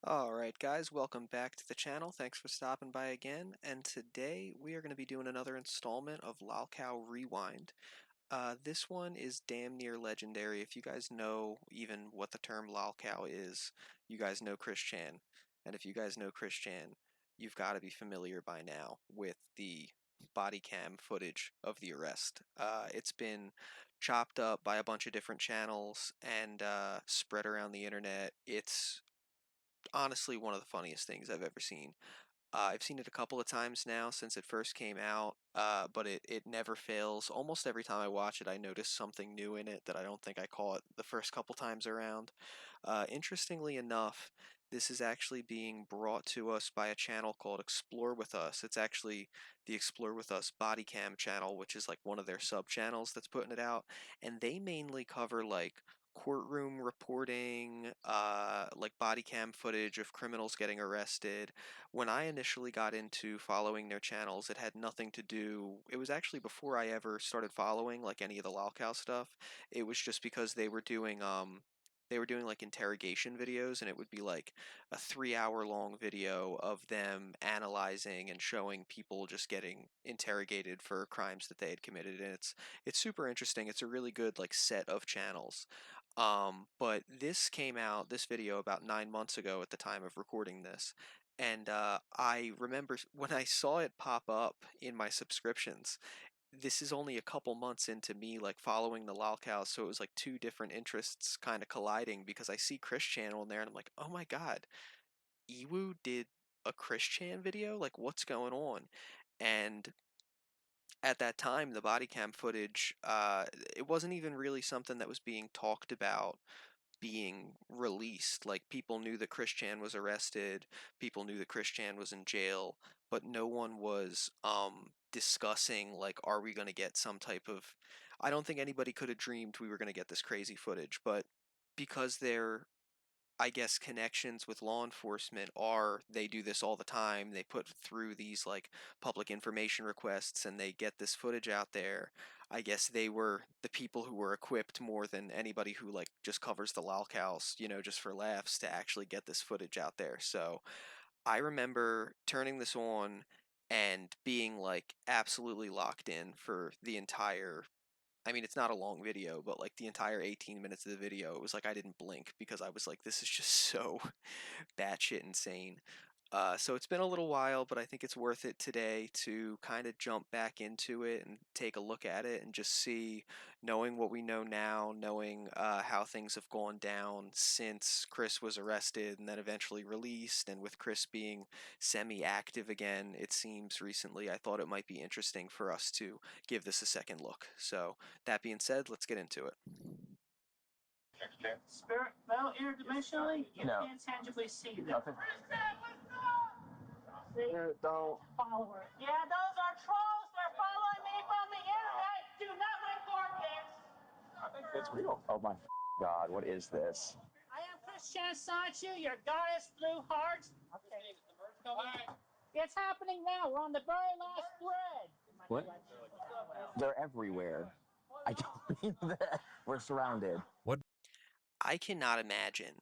Alright guys, welcome back to the channel. Thanks for stopping by again. And today we are going to be doing another installment of Lolcow Rewind. This one is damn near legendary. If you guys know even what the term Lolcow is, you guys know Chris Chan. And if you guys know Chris Chan, you've got to be familiar by now with the body cam footage of the arrest. It's been chopped up by a bunch of different channels and spread around the internet. It's honestly one of the funniest things I've ever seen. I've seen it a couple of times now since it first came out, but it never fails. Almost every time I watch it, I notice something new in it that I don't think I caught the first couple times around. Interestingly enough, this is actually being brought to us by a channel called Explore With Us. It's actually the Explore With Us Bodycam channel, which is like one of their sub channels that's putting it out, and they mainly cover like courtroom reporting, like body cam footage of criminals getting arrested. When I initially got into following their channels, it had nothing to do, it was actually before I ever started following like any of the Lolcow stuff. It was just because they were doing like interrogation videos, and it would be like a 3 hour long video of them analyzing and showing people just getting interrogated for crimes that they had committed, and it's super interesting. It's a really good like set of channels. But this video about 9 months ago at the time of recording this, and I remember when I saw it pop up in my subscriptions. This is only a couple months into me like following the Lolcows, so it was like two different interests kind of colliding because I see Chris Channel in there and I'm like, oh my god, Ewu did a Chris Chan video? Like, what's going on? And at that time, the body cam footage, it wasn't even really something that was being talked about being released. Like, people knew that Chris Chan was arrested, people knew that Chris Chan was in jail, but no one was discussing like, are we going to get some type of, I don't think anybody could have dreamed we were going to get this crazy footage. But because they're, I guess, connections with law enforcement are, they do this all the time. They put through these like public information requests and they get this footage out there. I guess they were the people who were equipped more than anybody who like just covers the lolcows, just for laughs, to actually get this footage out there. So I remember turning this on and being like absolutely locked in for the entire, I mean, it's not a long video, but like the entire 18 minutes of the video, it was like I didn't blink because I was like, this is just so batshit insane. So it's been a little while, but I think it's worth it today to kind of jump back into it and take a look at it and just see, knowing what we know now, knowing how things have gone down since Chris was arrested and then eventually released, and with Chris being semi-active again, it seems recently, I thought it might be interesting for us to give this a second look. So that being said, let's get into it. Spirit, well, interdimensionally, you No. can't tangibly see them. Nothing. Spirit, don't. Follower. Yeah, those are trolls. They're following me from the internet. Do not report this. I think it's real. Oh my God, what is this? I am Christian Sanchu, your goddess blue hearts. Okay. It's happening now. We're on the very last thread. What? They're everywhere. I don't mean that. We're surrounded. I cannot imagine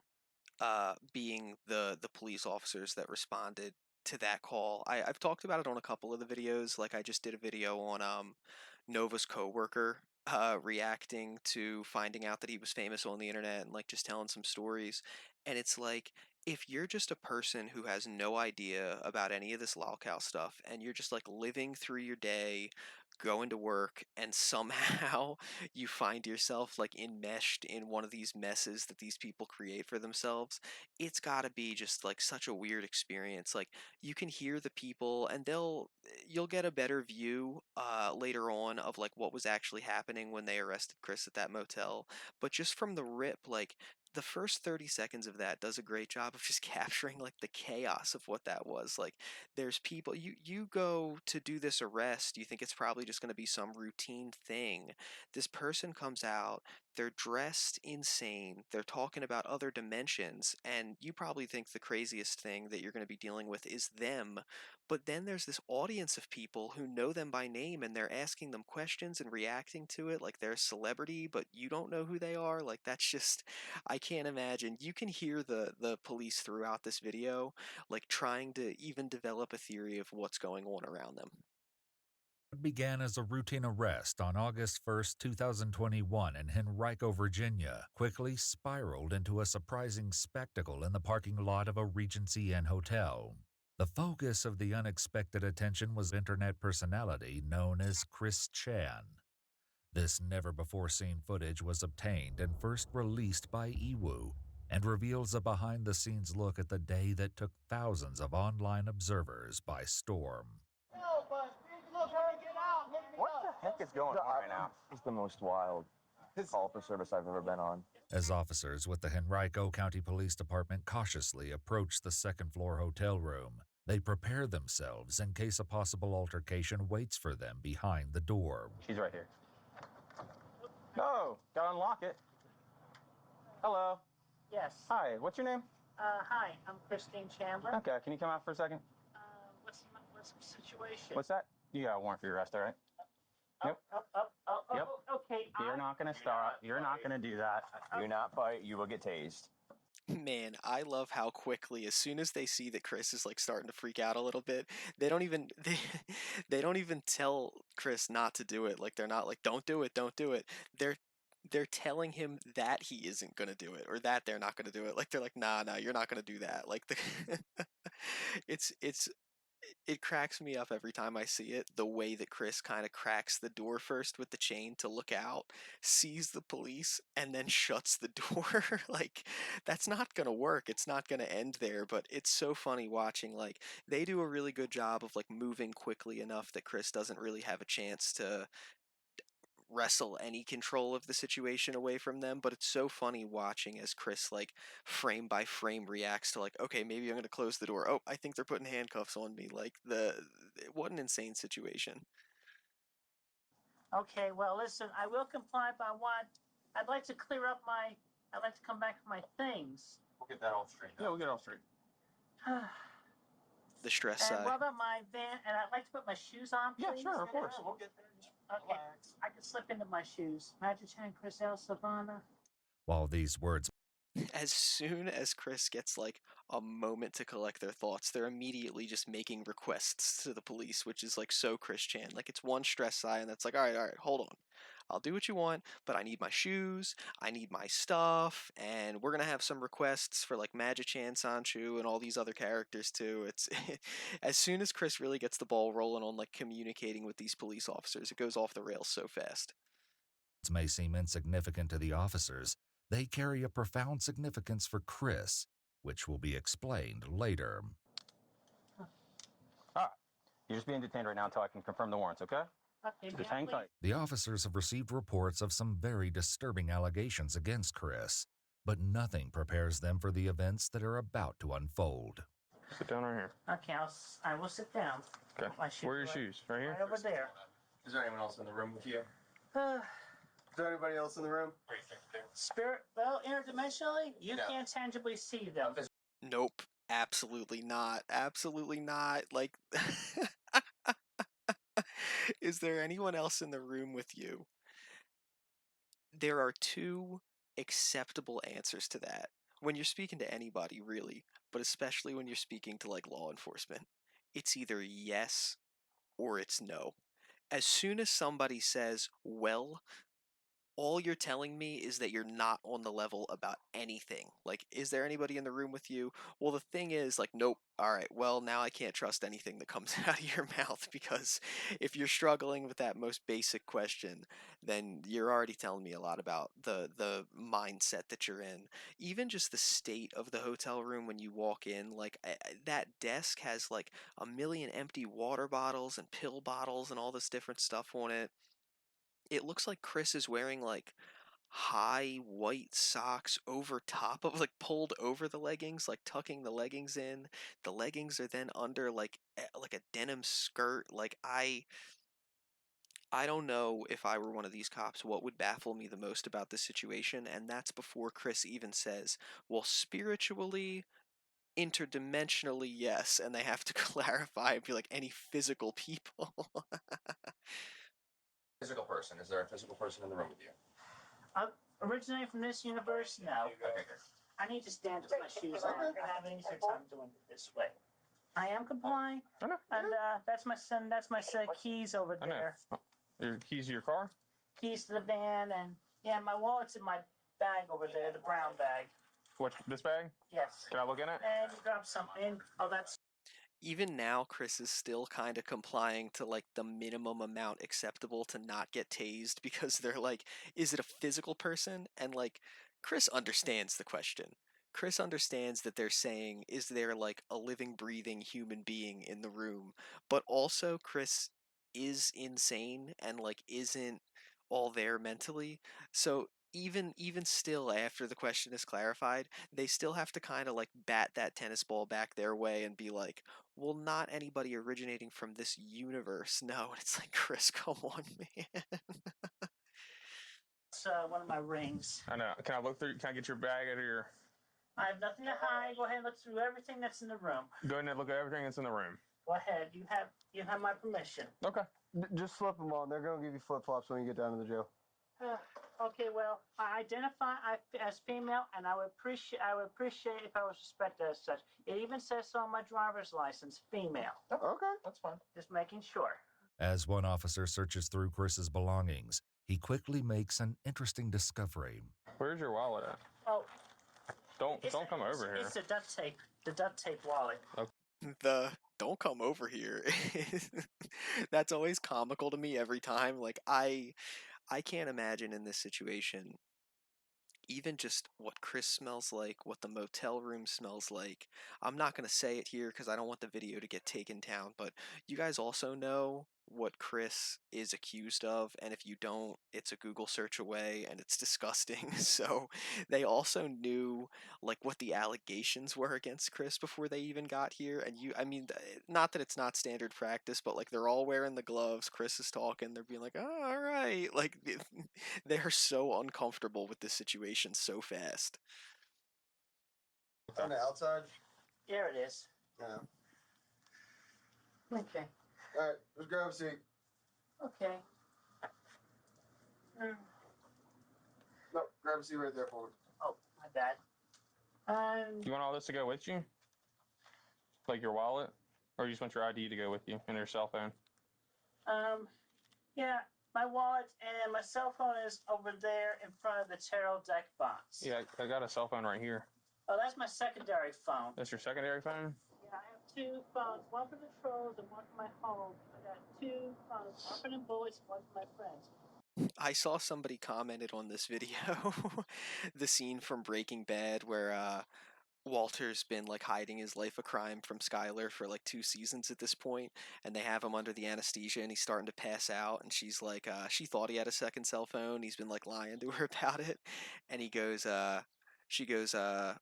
being the police officers that responded to that call. I've talked about it on a couple of the videos. Like, I just did a video on Nova's coworker reacting to finding out that he was famous on the internet and like just telling some stories. And it's like, if you're just a person who has no idea about any of this lolcow stuff and you're just like living through your day, going to work, and somehow you find yourself like enmeshed in one of these messes that these people create for themselves, it's got to be just like such a weird experience. Like, you can hear the people and you'll get a better view later on of like what was actually happening when they arrested Chris at that motel. But just from the rip, like, the first 30 seconds of that does a great job of just capturing like the chaos of what that was. Like, there's people, you go to do this arrest, you think it's probably probably just going to be some routine thing. This person comes out, they're dressed insane, they're talking about other dimensions, and you probably think the craziest thing that you're going to be dealing with is them. But then there's this audience of people who know them by name and they're asking them questions and reacting to it like they're a celebrity, but you don't know who they are. Like that's just, I can't imagine. You can hear the police throughout this video like trying to even develop a theory of what's going on around them. It began as a routine arrest on August 1st, 2021 in Henrico, Virginia, quickly spiraled into a surprising spectacle in the parking lot of a Regency Inn hotel. The focus of the unexpected attention was internet personality known as Chris Chan. This never-before-seen footage was obtained and first released by Iwu and reveals a behind-the-scenes look at the day that took thousands of online observers by storm. What the heck is going on right now? It's the most wild call for service I've ever been on. As officers with the Henrico County Police Department cautiously approach the second-floor hotel room, they prepare themselves in case a possible altercation waits for them behind the door. She's right here. Oh, gotta unlock it. Hello. Yes. Hi, what's your name? Hi, I'm Christine Chandler. Okay, can you come out for a second? What's the situation? What's that? You got a warrant for your arrest, all right? Yep. Yep. Okay. You're not gonna start. You're not gonna do that. Do not fight, you will get tased. Man, I love how quickly, as soon as they see that Chris is like starting to freak out a little bit, they don't even they don't even tell Chris not to do it. Like they're not like, don't do it, don't do it. They're telling him that he isn't gonna do it or that they're not gonna do it. Like they're like, nah, you're not gonna do that. Like the it's it cracks me up every time I see it. The way that Chris kind of cracks the door first with the chain to look out, sees the police, and then shuts the door. Like, that's not gonna work. It's not gonna end there, but it's so funny watching. Like, they do a really good job of, like, moving quickly enough that Chris doesn't really have a chance to wrestle any control of the situation away from them, but it's so funny watching as Chris like frame by frame reacts to like, okay, maybe I'm going to close the door. Oh, I think they're putting handcuffs on me. Like what an insane situation. Okay, well, listen, I will comply, but I'd like to clear up I'd like to come back to my things. We'll get that all straight. Yeah, we'll get it all straight. The stress And side. what about my van? And I'd like to put my shoes on, please. Yeah, sure, of course. We'll get there. Okay, I can slip into my shoes. Magic Chan, Chris L. Savannah. While these words As soon as Chris gets like a moment to collect their thoughts, they're immediately just making requests to the police, which is like so Chris Chan. Like it's one stress sign that's like, all right, hold on. I'll do what you want, but I need my shoes, I need my stuff, and we're gonna have some requests for like Magic-chan, Sanchu, and all these other characters too. It's as soon as Chris really gets the ball rolling on like communicating with these police officers, it goes off the rails so fast. may seem insignificant to the officers, they carry a profound significance for Chris, which will be explained later. All right. You're just being detained right now until I can confirm the warrants, okay? Okay, Just hang tight. The officers have received reports of some very disturbing allegations against Chris, but nothing prepares them for the events that are about to unfold. Sit down right here. Okay, I will sit down. Okay. My shoes Where are your shoes? Right here? Right over there. Is there anyone else in the room with you? Uh, Is there anybody else in the room? Spirit, well, interdimensionally, you No. can't tangibly see them. Nope, absolutely not. Absolutely not. Like is there anyone else in the room with you? There are two acceptable answers to that when you're speaking to anybody, really, but especially when you're speaking to like law enforcement. It's either yes or it's no. As soon as somebody says, well, all you're telling me is that you're not on the level about anything. Like, is there anybody in the room with you? Well, the thing is, like, nope. All right, well, now I can't trust anything that comes out of your mouth, because if you're struggling with that most basic question, then you're already telling me a lot about the mindset that you're in. Even just the state of the hotel room when you walk in, like, that desk has like a million empty water bottles and pill bottles and all this different stuff on it. It looks like Chris is wearing like high white socks over top of like pulled over the leggings, like tucking the leggings in. The leggings are then under like a denim skirt. Like I don't know if I were one of these cops, what would baffle me the most about this situation, and that's before Chris even says, well, spiritually, interdimensionally, yes, and they have to clarify and be like, any physical people. Physical person. Is there a physical person in the room with you? Originating from this universe, no. Okay, good. I need to stand with my shoes on. I have an easier time doing it this way. I am complying, I know. and that's my son. That's my set of keys over I know. there. Your keys to your car? Keys to the van, and yeah, my wallet's in my bag over there, the brown bag. What, this bag? Yes. Can I look in it? And you grab something. Oh, that's Even now, Chris is still kind of complying to like the minimum amount acceptable to not get tased because they're like, is it a physical person? And like, Chris understands the question. Chris understands that they're saying, is there like a living, breathing human being in the room? But also, Chris is insane and like isn't all there mentally. So even still, after the question is clarified, they still have to kind of like bat that tennis ball back their way and be like, well, not anybody originating from this universe. No, and it's like, Chris, come on, man. one of my rings. I know. Can I look through? Can I get your bag out of your? I have nothing to hide. Go ahead and look through everything that's in the room. Go ahead and look at everything that's in the room. Go ahead. You have my permission. Okay. Just slip them on. They're gonna give you flip flops when you get down to the jail. Okay, well, I identify as female, and I would appreciate if I was respected as such. It even says so on my driver's license, female. Okay. That's fine. Just making sure. As one officer searches through Chris's belongings, he quickly makes an interesting discovery. Where's your wallet at? Oh, Don't come over here. It's the duct tape wallet. The don't come over here. That's always comical to me every time. Like, I can't imagine in this situation even just what Chris smells like, what the motel room smells like. I'm not going to say it here because I don't want the video to get taken down, but you guys also know what Chris is accused of, and if you don't, it's a Google search away and it's disgusting. So they also knew like what the allegations were against Chris before they even got here. And I mean, not that it's not standard practice, but like they're all wearing the gloves. Chris is talking, they're being like, oh, all right. Like they're so uncomfortable with this situation so fast. It's on the outside. Here it is. Yeah. Okay. All right. Just grab a seat. Okay. No, grab a seat right there for me. Oh, my bad. You want all this to go with you? Like your wallet? Or you just want your ID to go with you and your cell phone? Yeah, my wallet and my cell phone is over there in front of the tarot deck box. Yeah, I got a cell phone right here. Oh, that's my secondary phone. That's your secondary phone? Yeah, I have two phones, one for the trolls and one for my home. I got two phones, one for the boys and one for my friends. I saw somebody commented on this video, the scene from Breaking Bad where Walter's been like hiding his life of crime from Skylar for like 2 seasons at this point, and they have him under the anesthesia and he's starting to pass out, and she's like, she thought he had a second cell phone, he's been like lying to her about it, and she goes,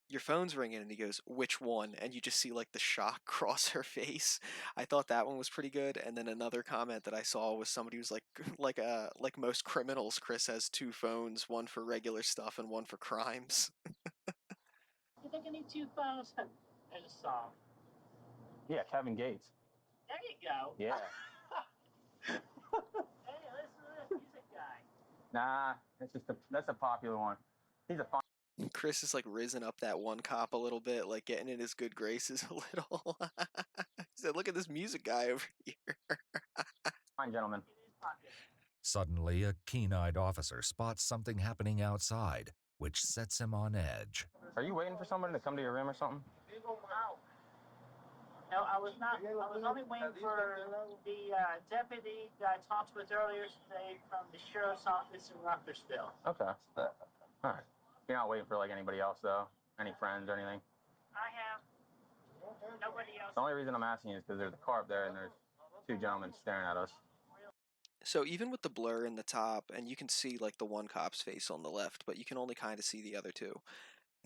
your phone's ringing, and he goes, which one? And you just see like the shock cross her face. I thought that one was pretty good. And then another comment that I saw was somebody who's like, like most criminals, Chris has two phones, one for regular stuff and one for crimes. You think I need two phones? There's a song. Yeah, Kevin Gates. There you go. Yeah. Hey, listen to this music guy. Nah, that's a popular one. He's a fine Chris is like risen up that one cop a little bit, like getting in his good graces a little. He said, look at this music guy over here. gentleman. Suddenly, a keen-eyed officer spots something happening outside, which sets him on edge. Are you waiting for somebody to come to your room or something? No, I was not. I was only waiting for the deputy that I talked with earlier today from the sheriff's office in Rutgersville. Okay. All right. You're not waiting for like anybody else though? Any friends or anything? I have nobody else. The only reason I'm asking you is because there's a car up there and there's two gentlemen staring at us. So even with the blur in the top, and you can see like the one cop's face on the left, but you can only kind of see the other two,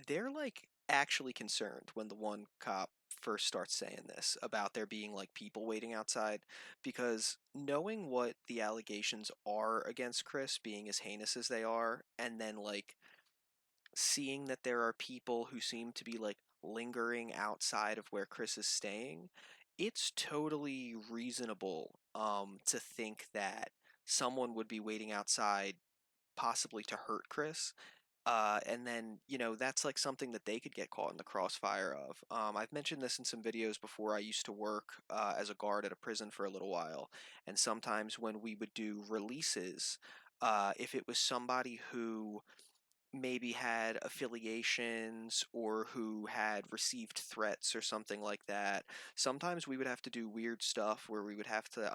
they're like actually concerned when the one cop first starts saying this about there being like people waiting outside, because knowing what the allegations are against Chris being as heinous as they are, and then like seeing that there are people who seem to be like lingering outside of where Chris is staying, it's totally reasonable to think that someone would be waiting outside possibly to hurt Chris. And then, that's like something that they could get caught in the crossfire of. I've mentioned this in some videos before. I used to work as a guard at a prison for a little while, and sometimes when we would do releases, if it was somebody who maybe had affiliations or who had received threats or something like that, sometimes we would have to do weird stuff where we would have to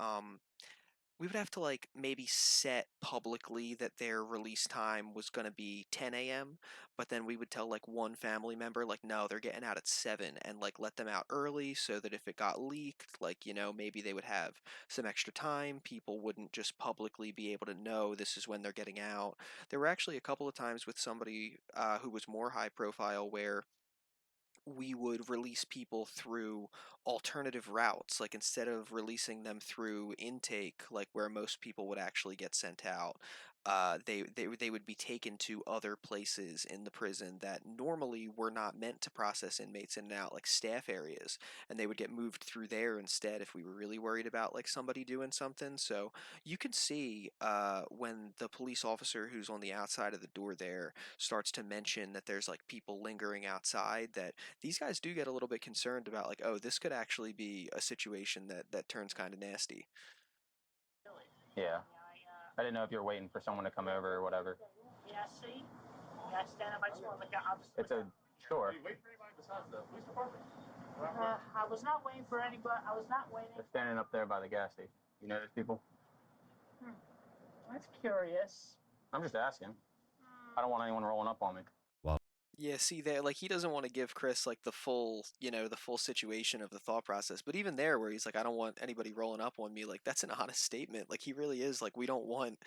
like maybe set publicly that their release time was going to be 10 a.m., but then we would tell like one family member like no, they're getting out at 7, and like let them out early so that if it got leaked, like maybe they would have some extra time. People wouldn't just publicly be able to know this is when they're getting out. There were actually a couple of times with somebody who was more high profile where we would release people through alternative routes. Like instead of releasing them through intake, like where most people would actually get sent out, they would be taken to other places in the prison that normally were not meant to process inmates in and out, like staff areas, and they would get moved through there instead if we were really worried about like somebody doing something. So you can see when the police officer who's on the outside of the door there starts to mention that there's like people lingering outside, that these guys do get a little bit concerned about like, oh, this could actually be a situation that turns kind of nasty. Yeah. I didn't know if you were waiting for someone to come over or whatever. Yeah, see? Yeah, stand up. I just want to look out. It's a store. I was not waiting for anybody. I was not waiting. They're standing up there by the gas station. You know those people? That's curious. I'm just asking. I don't want anyone rolling up on me. Yeah, see there, like he doesn't want to give Chris like the full situation of the thought process. But even there, where he's like, I don't want anybody rolling up on me, like that's an honest statement. Like he really is like, we don't want,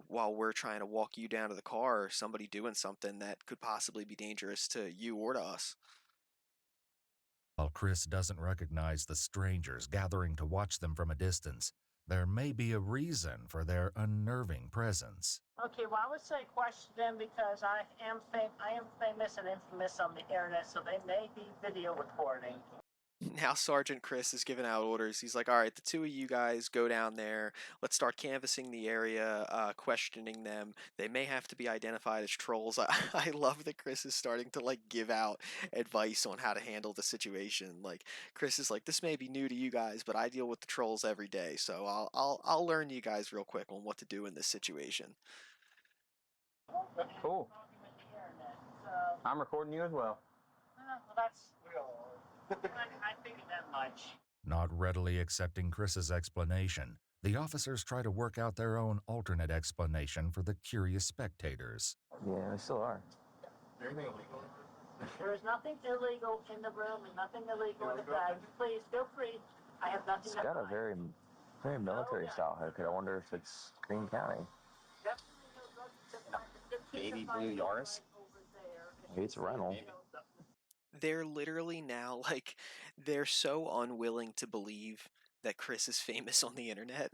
while we're trying to walk you down to the car, somebody doing something that could possibly be dangerous to you or to us. While Chris doesn't recognize the strangers gathering to watch them from a distance, there may be a reason for their unnerving presence. Okay, well, I would say question them because I am famous and infamous on the internet, so they may be video recording. Now Sergeant Chris is giving out orders. He's like, all right, the two of you guys go down there. Let's start canvassing the area, questioning them. They may have to be identified as trolls. I love that Chris is starting to like give out advice on how to handle the situation. Like Chris is like, this may be new to you guys, but I deal with the trolls every day, so I'll learn you guys real quick on what to do in this situation. Cool. I'm recording you as well. Well, that's. I figured that much. Not readily accepting Chris's explanation, the officers try to work out their own alternate explanation for the curious spectators. Yeah, they still are. There is nothing illegal in the room and nothing illegal in the bag. Please feel free. I have nothing. It's got a very, very military style haircut. I wonder if it's Greene County. Baby blue Yaris? Maybe it's a rental. They're literally now like, they're so unwilling to believe that Chris is famous on the internet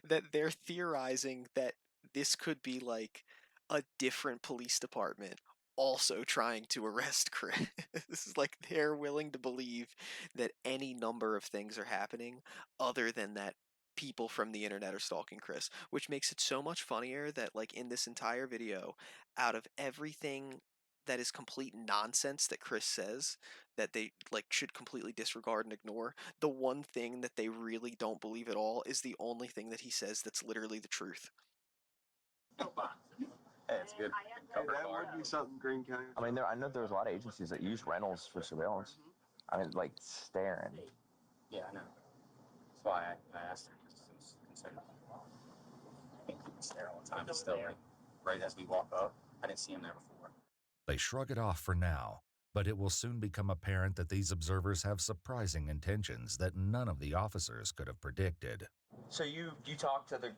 that they're theorizing that this could be like a different police department also trying to arrest Chris. This is like they're willing to believe that any number of things are happening other than that people from the internet are stalking Chris, which makes it so much funnier that like in this entire video, out of everything that is complete nonsense that Chris says that they like should completely disregard and ignore, the one thing that they really don't believe at all is the only thing that he says that's literally the truth. Hey, it's good. Cover That art. would be something Greene County. I mean, I know there's a lot of agencies that use rentals for surveillance. I mean, like staring. Yeah, I know. That's why I asked her, because it's considered. I think he was there all the time, but still, like, right as we walk up, I didn't see him there before. They shrug it off for now, but it will soon become apparent that these observers have surprising intentions that none of the officers could have predicted. So you talked to the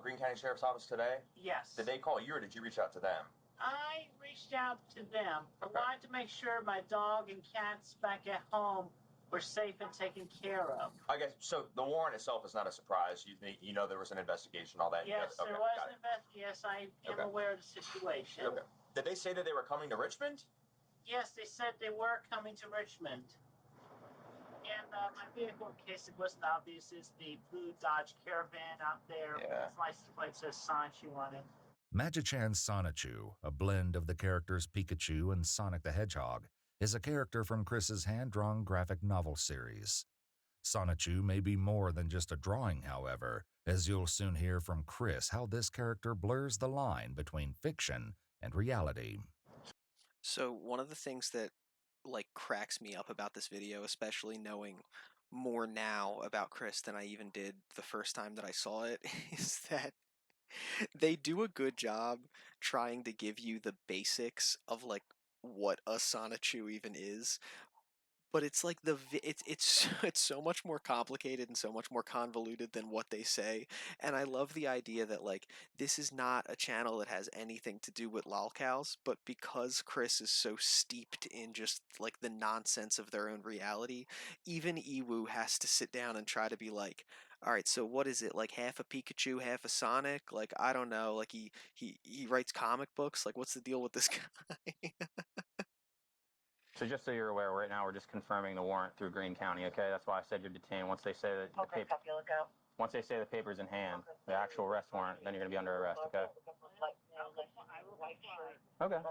Greene County Sheriff's Office today? Yes. Did they call you or did you reach out to them? I reached out to them. I wanted to make sure my dog and cats back at home were safe and taken care of. I guess so. The warrant itself is not a surprise. You know there was an investigation, all that. Yes, okay, there was got an it. Yes, I am Okay. aware of the situation. Okay. Did they say that they were coming to Richmond? Yes, they said they were coming to Richmond. And my vehicle, in case it wasn't obvious, is the blue Dodge Caravan out there. Yeah. Its license plate says Sanchu on it. Magi-Chan Sonichu, a blend of the characters Pikachu and Sonic the Hedgehog, is a character from Chris's hand-drawn graphic novel series. Sonichu may be more than just a drawing, however, as you'll soon hear from Chris how this character blurs the line between fiction and reality. So one of the things that like cracks me up about this video, especially knowing more now about Chris than I even did the first time that I saw it, is that they do a good job trying to give you the basics of like what a Sonichu even is, but it's like it's it's so much more complicated and so much more convoluted than what they say. And I love the idea that like this is not a channel that has anything to do with lolcows, but because Chris is so steeped in just like the nonsense of their own reality, even Iwu has to sit down and try to be like, all right, so what is it, like half a Pikachu, half a Sonic? Like I don't know, like he writes comic books, like what's the deal with this guy? So just so you're aware, right now we're just confirming the warrant through Greene County. Okay, that's why I said you're detained. Once they say that the paper, once they say the paper's in hand, the actual arrest warrant, then you're gonna be under arrest. Okay. Okay.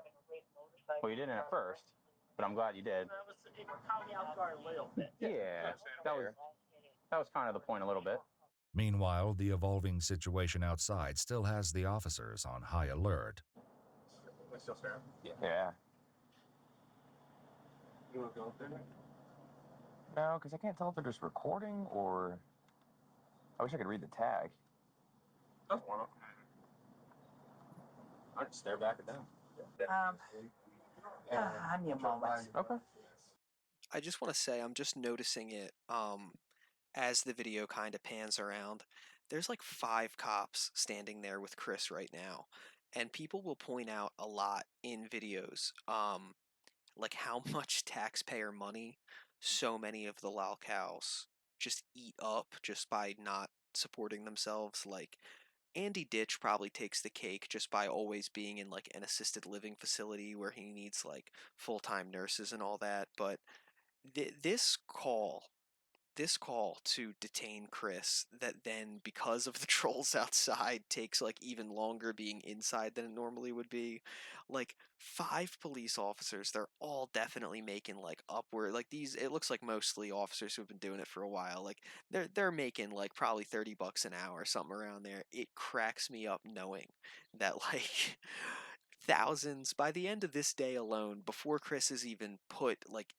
Well, you didn't at first, but I'm glad you did. It caught me off guard a little bit. Yeah, that was kind of the point a little bit. Meanwhile, the evolving situation outside still has the officers on high alert. Yeah. You want to go up there? No, because I can't tell if they're just recording or. I wish I could read the tag. I'll just stare back at them. I need a moment. Okay. I just want to say I'm just noticing it as the video kind of pans around. There's like 5 cops standing there with Chris right now, and people will point out a lot in videos like how much taxpayer money so many of the lolcows just eat up just by not supporting themselves. Like Andy Ditch probably takes the cake just by always being in like an assisted living facility where he needs like full-time nurses and all that, but this call to detain Chris that then because of the trolls outside takes like even longer being inside than it normally would be, like 5 police officers, they're all definitely making like upward, like these, it looks like mostly officers who have been doing it for a while, like they're making like probably $30 an hour, something around there. It cracks me up knowing that like thousands by the end of this day alone, before Chris is even put like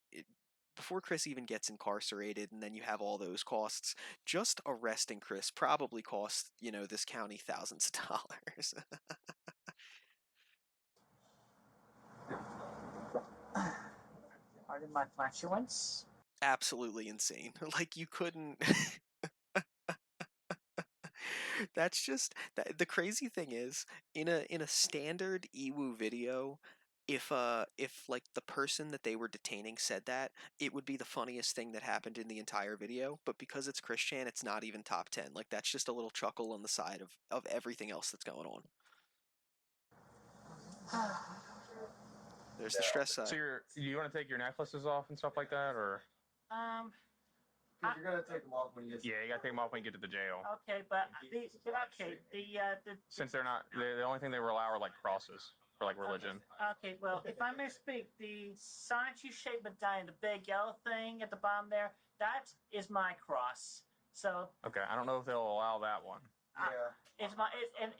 before Chris even gets incarcerated, and then you have all those costs, just arresting Chris probably costs, this county thousands of dollars. Pardon my flatulence. Absolutely insane. Like, you couldn't. That's just the crazy thing is in a standard Ewu video, if like the person that they were detaining said that, it would be the funniest thing that happened in the entire video. But because it's Christian, it's not even top 10. Like that's just a little chuckle on the side of everything else that's going on. There's the stress side. So do you want to take your necklaces off and stuff like that, or? You're gonna take them off when you get. Yeah, you gotta take them off when you get to the jail. Okay, but the Since they're not, the only thing they will allow are like crosses for like religion. okay, well, if I may speak, the Sanchu shaped medallion, the big yellow thing at the bottom there, that is my cross. So Okay, I don't know if they'll allow that one. it's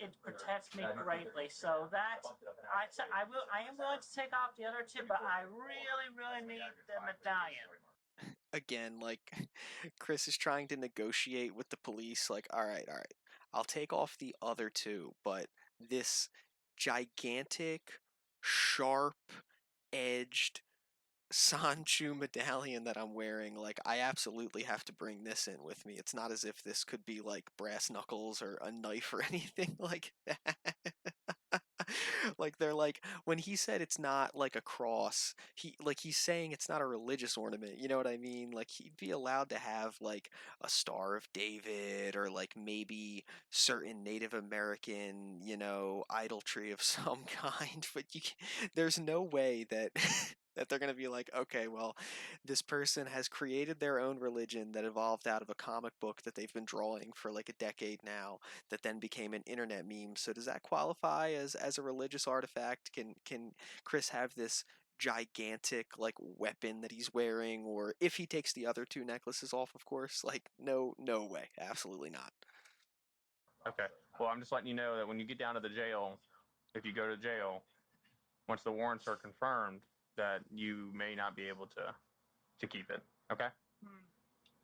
it protects me greatly. So that I am willing to take off the other two, but I really need the medallion. Again, like Chris is trying to negotiate with the police, like, all right, I'll take off the other two, but this gigantic, sharp edged Sanchu medallion that I'm wearing, like, I absolutely have to bring this in with me. It's not as if this could be like brass knuckles or a knife or anything like that. Like they're like when he said it's not like a cross, he's saying it's not a religious ornament, you know what I mean? Like he'd be allowed to have like a Star of David or like maybe certain Native American, idolatry of some kind, but there's no way that that they're going to be like, okay, well, this person has created their own religion that evolved out of a comic book that they've been drawing for like a decade now that then became an internet meme. So does that qualify as a religious artifact? Can Chris have this gigantic like weapon that he's wearing, or if he takes the other two necklaces off, of course, like no way, absolutely not. Okay. Well, I'm just letting you know that when you get down to the jail, if you go to jail, once the warrants are confirmed, that you may not be able to keep it. Okay.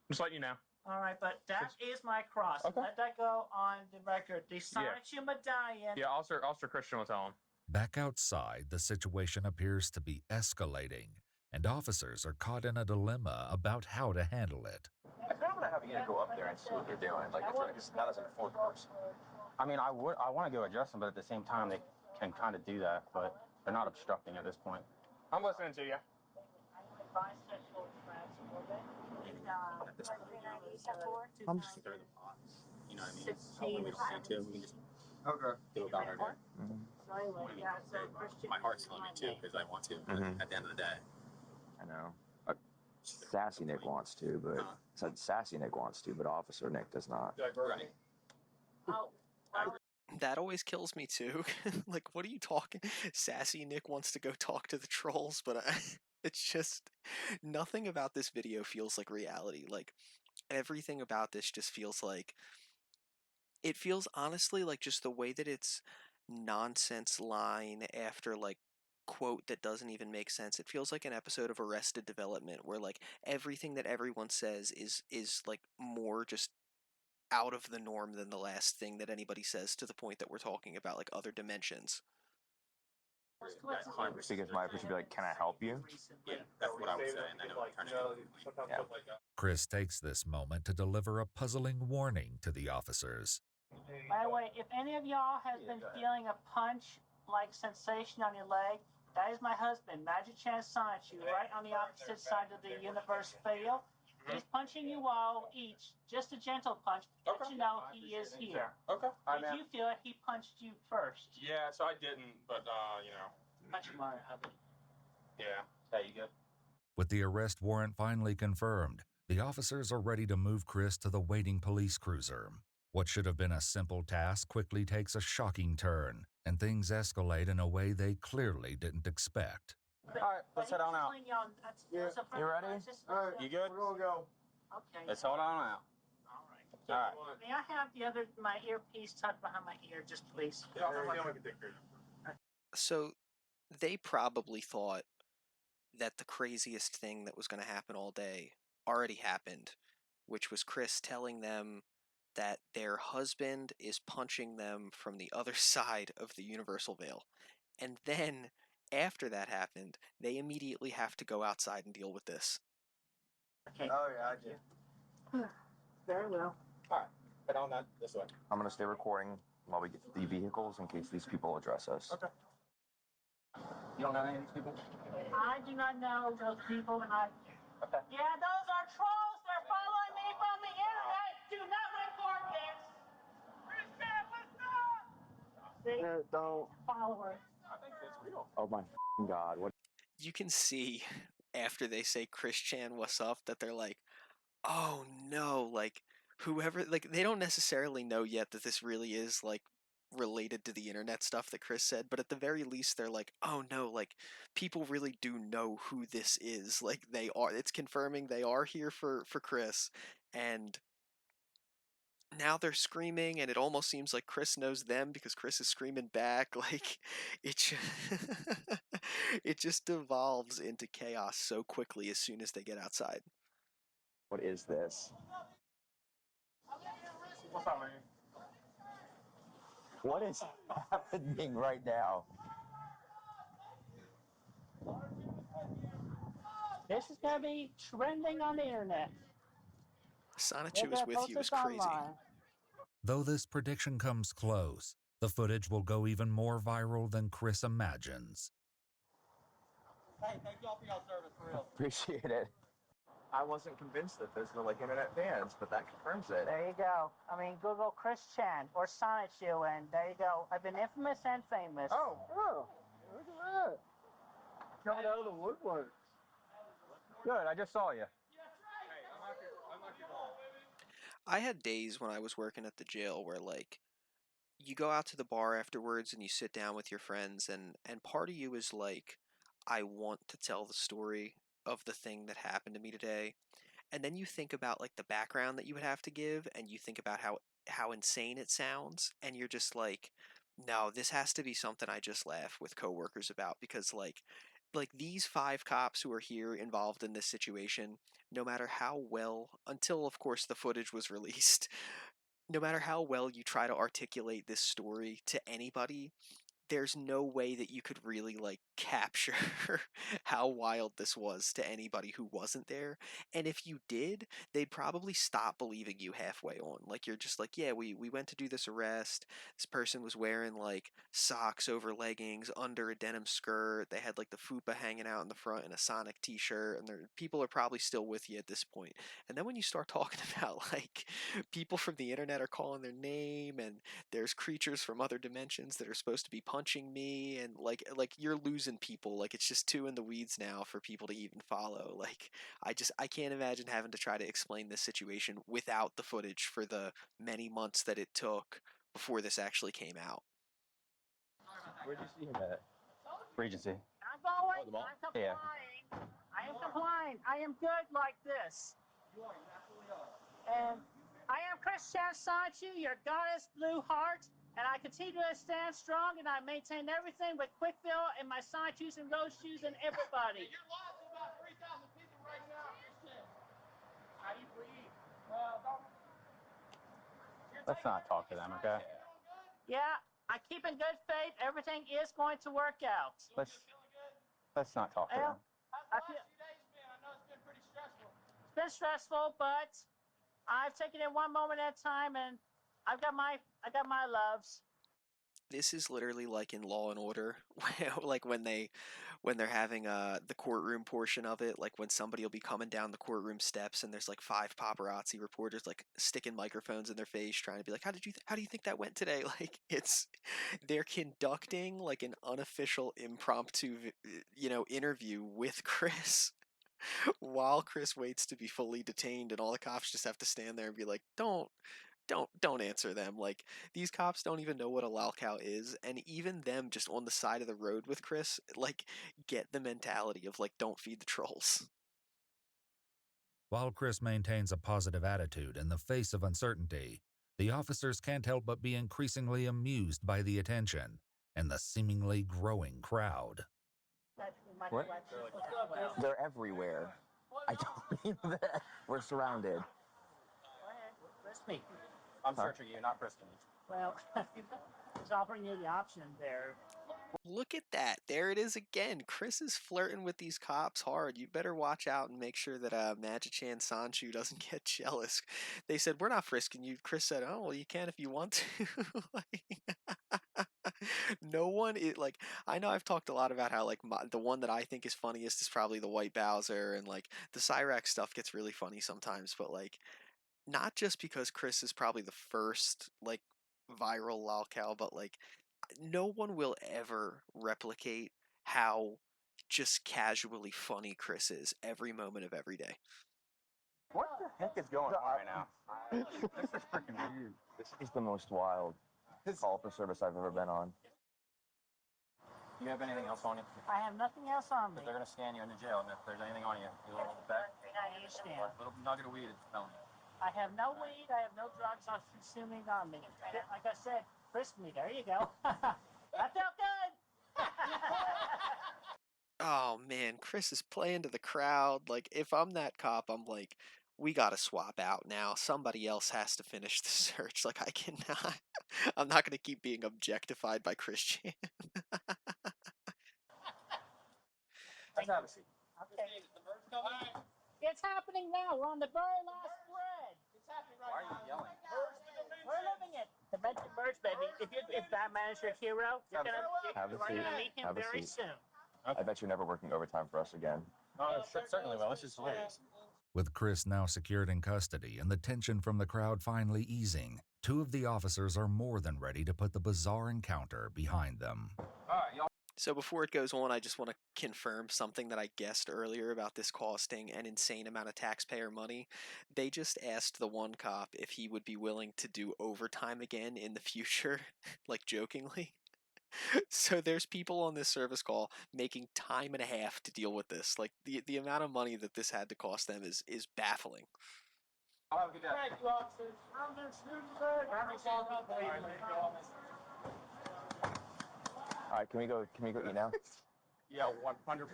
Just letting you know. All right, but that is my cross. Okay. Let that go on the record. The Sonichu medallion. Yeah, Officer Christian will tell him. Back outside, the situation appears to be escalating, and officers are caught in a dilemma about how to handle it. I kind of want to have you go up there and see what they're doing. Like, it's not as an fourth person. I mean, I want to go address them, but at the same time, they can kind of do that, but they're not obstructing at this point. I'm listening to you. Bisexual transwoman. I'm just throw the pots. You know what I mean? When we don't need to, we can just go about our day. So anyway, yeah, so Christian. My heart's telling me to because I want to. But at the end of the day, I know. Sassy Nick wants to, but Sassy Nick wants to, but Officer Nick does not. right? Oh, That always kills me too. Like, what are you talking? Sassy Nick wants to go talk to the trolls, but it's just nothing about this video feels like reality. Like, everything about this just feels like it feels honestly like just the way that it's nonsense line after like quote that doesn't even make sense. It feels like an episode of Arrested Development where like everything that everyone says is like more just out of the norm than the last thing that anybody says, to the point that we're talking about like other dimensions. Because my approach would be like, can I help you? Yeah, that's what I would say, and then it would turn into Yeah. Chris takes this moment to deliver a puzzling warning to the officers. by the way, if any of y'all has been feeling a punch-like sensation on your leg, that is my husband, Magic Chan Sonichu, right on the opposite side of the universe field. He's punching you all each, just a gentle punch, but you know he is here. Okay. Did you feel it? He punched you first. Yeah, so I didn't, but, Punch him hard, hubby. yeah. Hey, you good? With the arrest warrant finally confirmed, the officers are ready to move Chris to the waiting police cruiser. What should have been a simple task quickly takes a shocking turn, and things escalate in a way they clearly didn't expect. All right, let's head on out. You ready? All right. You good? We're gonna go. Okay. Let's hold on out. All right. All right. May I have my earpiece tucked behind my ear, just please? Yeah, we can take care of it. So they probably thought that the craziest thing that was going to happen all day already happened, which was Chris telling them that their husband is punching them from the other side of the universal veil. And then, after that happened, they immediately have to go outside and deal with this. Okay. Oh yeah, I did. Very well. All right, head on that this way. I'm going to stay recording while we get to the vehicles in case these people address us. Okay. You don't know any of these people? I do not know those people, and Okay. Yeah, those are trolls. They're following me from the internet. Do not report this. See? Don't. Followers. I think it's real. Oh my God. What? You can see after they say Chris Chan, what's up, that they're like, oh no, like whoever, like they don't necessarily know yet that this really is like related to the internet stuff that Chris said, but at the very least they're like, oh no, like people really do know who this is. Like they are, it's confirming they are here for Chris, and now they're screaming, and it almost seems like Chris knows them because Chris is screaming back. Like it just, it just devolves into chaos so quickly as soon as they get outside. What is this? What's up, man? What is happening right now? This is going to be trending on the internet. Sonichu is with you is crazy. Though this prediction comes close, The footage will go even more viral than Chris imagines. Hey, thank y'all for y'all service, for real. Appreciate it. I wasn't convinced that those were like internet fans, but that confirms it. There you go. I mean, Google Chris Chan or Sonichu, and there you go. I've been infamous and famous. Oh, look at that. Coming out of the woodwork. Good, I just saw you. I had days when I was working at the jail where like you go out to the bar afterwards and you sit down with your friends and part of you is like I want to tell the story of the thing that happened to me today. And then you think about like the background that you would have to give and you think about how insane it sounds and you're just like no, this has to be something I just laugh with coworkers about because like these five cops who are here involved in this situation, no matter how well until of course the footage was released, no matter how well you try to articulate this story to anybody, there's no way that you could really like capture how wild this was to anybody who wasn't there. And if you did, they'd probably stop believing you halfway on. Like you're just like, yeah, we went to do this arrest. This person was wearing like socks over leggings under a denim skirt. They had like the fupa hanging out in the front and a Sonic t-shirt and people are probably still with you at this point. And then when you start talking about like people from the internet are calling their name and there's creatures from other dimensions that are supposed to be punching me and like you're losing people, like it's just too in the weeds now for people to even follow. Like I can't imagine having to try to explain this situation without the footage for the many months that it took before this actually came out. Where'd you see him at? Regency. I'm going. Oh, the mall? I'm complying. Yeah. I am complying. I am good like this. And I am Chris Chan Sanchu, your goddess blue heart, and I continue to stand strong and I maintain everything with quick fill and my side shoes and road shoes and everybody. You're live to about 3,000 people right now, Christian. How do you breathe? Let's not talk to them, okay? Yeah, I keep in good faith. Everything is going to work out. Let's not talk to them. How's the last few days been? I know it's been pretty stressful. It's been stressful, but I've taken it one moment at a time, and I got my loves. This is literally like in Law and Order, like when they're having the courtroom portion of it, like when somebody will be coming down the courtroom steps and there's like five paparazzi reporters like sticking microphones in their face trying to be like, how do you think that went today? Like it's they're conducting like an unofficial impromptu interview with Chris while Chris waits to be fully detained and all the cops just have to stand there and be like, don't answer them. Like these cops don't even know what a Lolcow is, and even them just on the side of the road with Chris, like get the mentality of like don't feed the trolls. While Chris maintains a positive attitude in the face of uncertainty, the officers can't help but be increasingly amused by the attention and the seemingly growing crowd. What? They're everywhere. I don't mean that. We're surrounded. Go ahead, risk me. I'm searching you, not Kristen. Well, just offering you the option there. Look at that. There it is again. Chris is flirting with these cops hard. You better watch out and make sure that Magichan Sanchu doesn't get jealous. They said, we're not frisking you. Chris said, oh, well, you can if you want to. Like, no one is like, I know I've talked a lot about how like the one that I think is funniest is probably the White Bowser and like the Cyrax stuff gets really funny sometimes, but like not just because Chris is probably the first like viral lolcow, but like no one will ever replicate how just casually funny Chris is every moment of every day. What the heck is going on right now? This is freaking weird. This is the most wild call for service I've ever been on. Do you have anything else on you? I have nothing else on me. Because they're going to scan you in the jail, and if there's anything on you, you will back. I understand. A little nugget of weed is felony. I have no weed. I have no drugs I'm consuming on me. Like I said, frisk me. There you go. That felt good. Oh man, Chris is playing to the crowd. Like if I'm that cop, I'm like, we gotta swap out now. Somebody else has to finish the search. Like I cannot. I'm not gonna keep being objectified by Christian. Let's have a seat. Okay. It's happening now. We're on the very last thread. It's happening Why right are you now. yelling? We're living it. Dimension merge, baby. If Batman is your hero, you're Have a gonna seat. meet him Have a very seat. soon. I bet you're never working overtime for us again. Oh, certainly will. This is hilarious. With Chris now secured in custody and the tension from the crowd finally easing, two of the officers are more than ready to put the bizarre encounter behind them. All right, y'all. So before it goes on, I just want to confirm something that I guessed earlier about this costing an insane amount of taxpayer money. They just asked the one cop if he would be willing to do overtime again in the future, like jokingly. So there's people on this service call making time and a half to deal with this. Like the amount of money that this had to cost them is baffling. I'll have a good day. Thank you, officers. All right, can we go eat now? Yeah, 100%.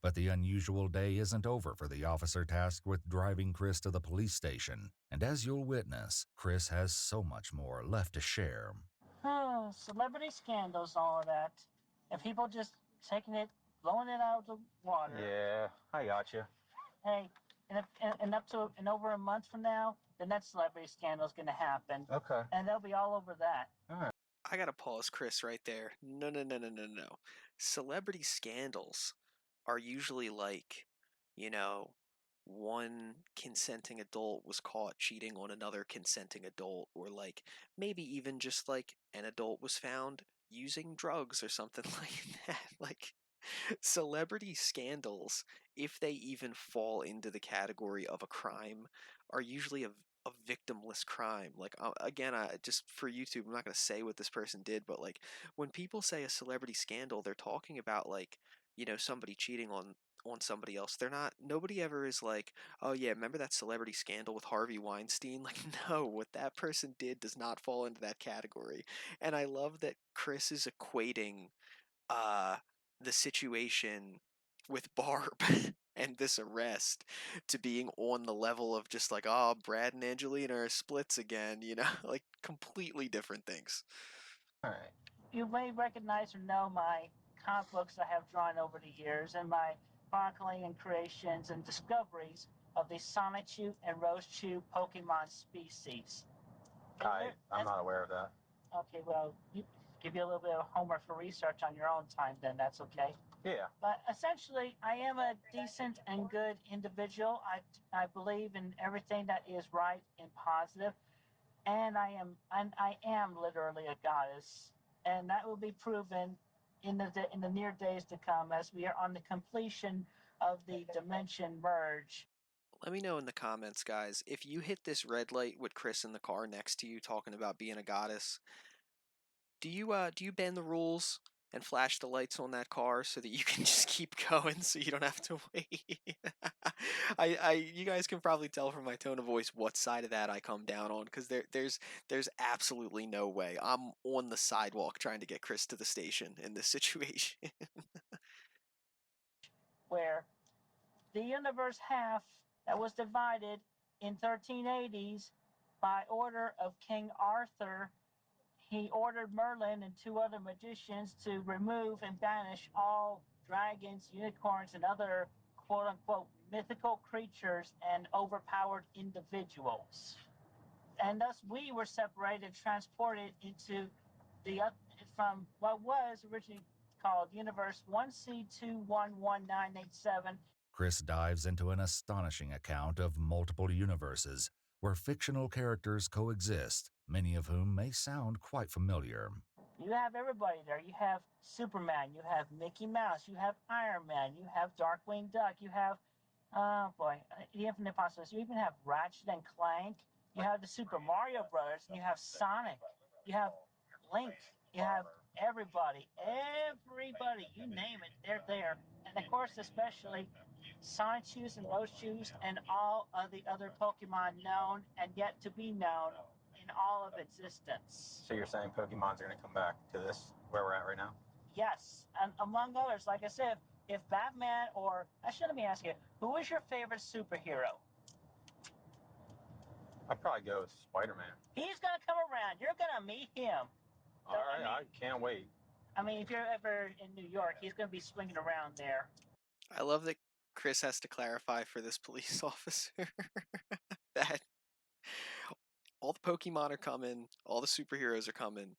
But the unusual day isn't over for the officer tasked with driving Chris to the police station. And as you'll witness, Chris has so much more left to share. Oh, celebrity scandals, all of that. And people just taking it, blowing it out of the water. Yeah, I got you. Hey, and over a month from now, the next celebrity scandal is going to happen. Okay. And they'll be all over that. I gotta pause Chris right there. No, no, no, no, no, no. Celebrity scandals are usually like, you know, one consenting adult was caught cheating on another consenting adult, or like maybe even just like an adult was found using drugs or something like that. Like celebrity scandals, if they even fall into the category of a crime, are usually a victimless crime. Like again, just for YouTube, I'm not going to say what this person did, but like when people say a celebrity scandal, they're talking about like, somebody cheating on somebody else. They're not, nobody ever is like, oh yeah, remember that celebrity scandal with Harvey Weinstein? Like, no, what that person did does not fall into that category. And I love that Chris is equating uh the situation with Barb and this arrest to being on the level of just like, oh, Brad and Angelina are splits again, like completely different things. All right. You may recognize or know my comic books I have drawn over the years and my chronicling and creations and discoveries of the Sonichu and Rosechu Pokemon species. I'm not aware of that. Okay, well, give you a little bit of homework for research on your own time, then that's okay. Yeah. But essentially, I am a decent and good individual. I believe in everything that is right and positive, and I am literally a goddess, and that will be proven in the near days to come as we are on the completion of the dimension merge. Let me know in the comments, guys, if you hit this red light with Chris in the car next to you talking about being a goddess. Do you bend the rules and flash the lights on that car so that you can just keep going so you don't have to wait? You guys can probably tell from my tone of voice what side of that I come down on, because there's absolutely no way I'm on the sidewalk trying to get Chris to the station in this situation. Where the universe half that was divided in 1380s by order of King Arthur, he ordered Merlin and two other magicians to remove and banish all dragons, unicorns, and other quote unquote mythical creatures and overpowered individuals. And thus we were separated, transported into from what was originally called Universe 1C211987. Chris dives into an astonishing account of multiple universes where fictional characters coexist, many of whom may sound quite familiar. You have everybody there. You have Superman, you have Mickey Mouse, you have Iron Man, you have Darkwing Duck, you have, the Infinite Possibilities. You even have Ratchet and Clank. You have the Super Mario Brothers, and you have Sonic. You have Link. You have everybody. Everybody, you name it, they're there. And of course, especially Sonichus and Rosechus and all of the other Pokemon known and yet to be known in all of existence. So you're saying Pokemon's are going to come back to this, where we're at right now? Yes, and among others, like I said, if Batman or, actually, let me ask you, who is your favorite superhero? I'd probably go with Spider-Man. He's going to come around. You're going to meet him. All right, I can't wait. I mean, if you're ever in New York, he's going to be swinging around there. I love that Chris has to clarify for this police officer that all the Pokemon are coming, all the superheroes are coming,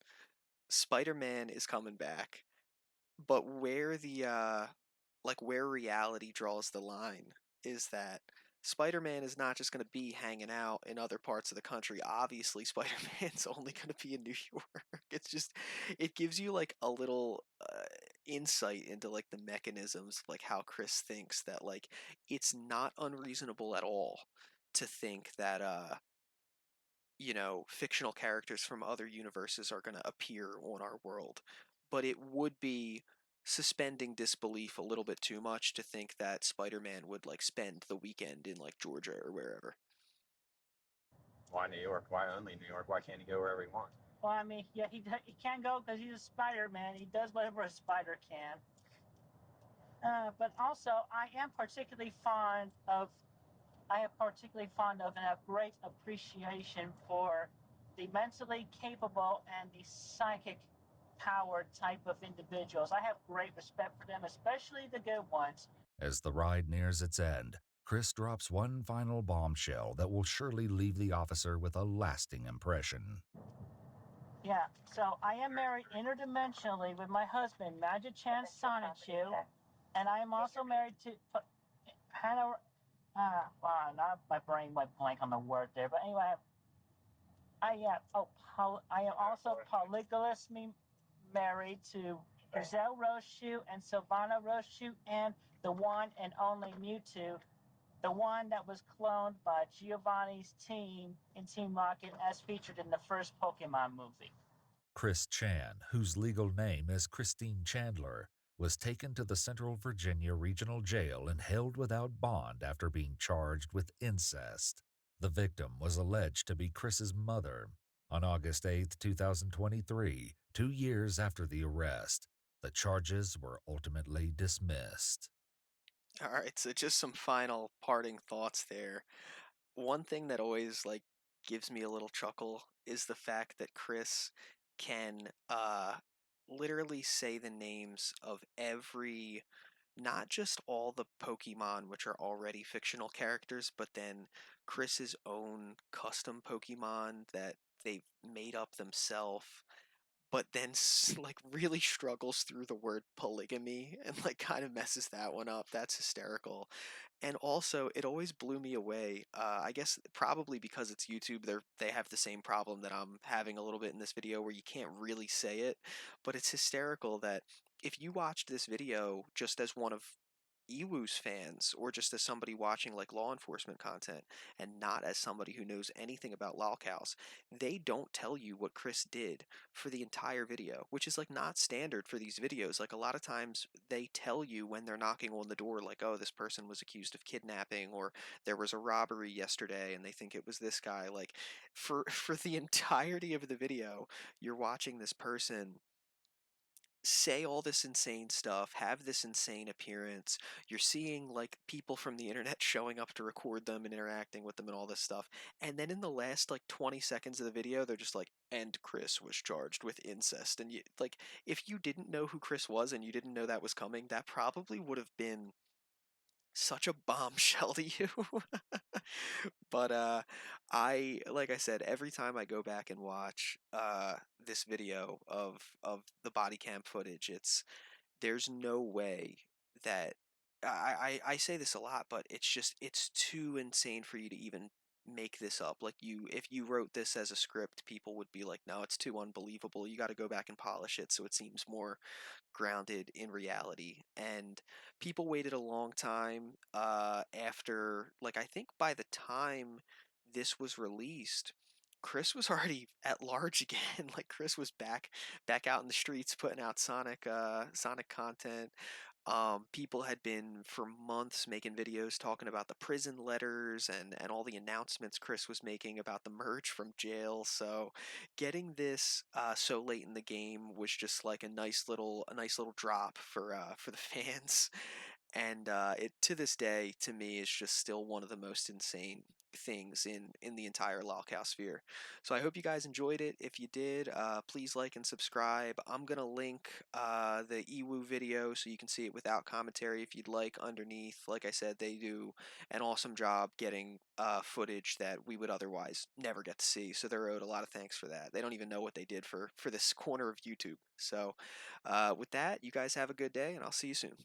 Spider-Man is coming back, but where reality draws the line is that Spider-Man is not just going to be hanging out in other parts of the country. Obviously, Spider-Man's only going to be in New York. It's just it gives you like a little insight into like the mechanisms, like how Chris thinks that like it's not unreasonable at all to think that fictional characters from other universes are going to appear on our world. But it would be suspending disbelief a little bit too much to think that Spider-Man would like spend the weekend in like Georgia or wherever. Why New York? Why only New York? Why can't he go wherever he wants? Well, I mean, yeah, he can't go because he's a Spider-Man. He does whatever a spider can. But also, I am particularly fond of and have great appreciation for the mentally capable and the psychic powered type of individuals. I have great respect for them, especially the good ones. As the ride nears its end, Chris drops one final bombshell that will surely leave the officer with a lasting impression. Yeah, so I am married interdimensionally with my husband, Magic Chan Sonichu, and I am also married to Hannah. Wow, now my brain went blank on the word there. But anyway, I am also polygamously married to Giselle Rochu and Sylvana Rochu and the one and only Mewtwo, the one that was cloned by Giovanni's team in Team Rocket as featured in the first Pokemon movie. Chris Chan, whose legal name is Christine Chandler, was taken to the Central Virginia Regional Jail and held without bond after being charged with incest. The victim was alleged to be Chris's mother. On August 8, 2023, 2 years after the arrest, the charges were ultimately dismissed. All right, so just some final parting thoughts there. One thing that always like gives me a little chuckle is the fact that Chris can literally say the names of every, not just all the Pokemon which are already fictional characters, but then Chris's own custom Pokemon that they've made up themselves, but then like really struggles through the word polygamy and like kind of messes that one up. That's hysterical. And also, it always blew me away. I guess probably because it's YouTube, they have the same problem that I'm having a little bit in this video, where you can't really say it. But it's hysterical that if you watched this video just as one of Iwu's fans, or just as somebody watching like law enforcement content, and not as somebody who knows anything about lolcows, they don't tell you what Chris did for the entire video, which is like not standard for these videos. Like a lot of times they tell you when they're knocking on the door, like, oh, this person was accused of kidnapping, or there was a robbery yesterday and they think it was this guy. Like for the entirety of the video, you're watching this person say all this insane stuff, have this insane appearance. You're seeing like people from the internet showing up to record them and interacting with them and all this stuff. And then in the last like 20 seconds of the video, they're just like, and Chris was charged with incest. And you like, if you didn't know who Chris was and you didn't know that was coming, that probably would have been such a bombshell to you. But I, like I said, every time I go back and watch this video of the body cam footage, there's no way that I say this a lot, but it's too insane for you to even make this up. Like, if you wrote this as a script, people would be like, no, it's too unbelievable. You got to go back and polish it so it seems more grounded in reality. And people waited a long time after, like, I think by the time this was released, Chris was already at large again. Like, Chris was back out in the streets putting out Sonic content. People had been for months making videos talking about the prison letters and all the announcements Chris was making about the merge from jail. So getting this so late in the game was just like a nice little drop for the fans. And it, to this day, to me, is just still one of the most insane things in the entire Lolcow sphere. So I hope you guys enjoyed it. If you did, please like and subscribe. I'm gonna link the eWoo video so you can see it without commentary if you'd like underneath. Like I said, they do an awesome job getting footage that we would otherwise never get to see. So they're owed a lot of thanks for that. They don't even know what they did for this corner of YouTube. So with that, you guys have a good day, and I'll see you soon.